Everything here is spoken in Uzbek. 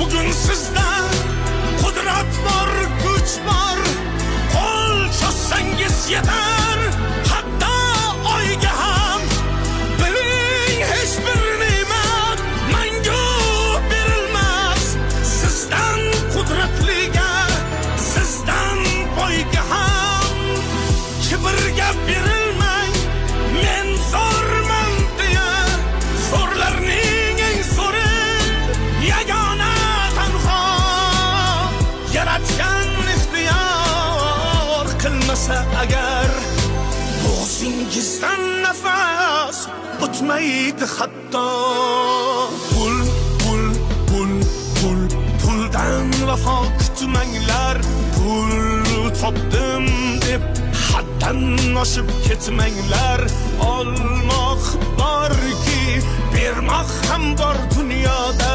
Bugün sizde kudret var, güç var. Qo'l cho'zsangiz yeter, hatta oyga ham. Biling, hech bir ne'mat mangu berilmas. Sizdan qudratliga, sizdan boyga ham. Kibrga berilmang, men zo'rman deya. Zo'rlarning eng zo'ri, yagona tanho. Yaratgan ixtiyor qilmasa agar, bo'g'zingizdan nafas o'tmaydi hatto. Pul, pul, pul, pul, puldan vafo kutmanglar. Pul topdim deb haddan oshib ketmanglar. Olmoq borki, bermoq ham bor dunyoda.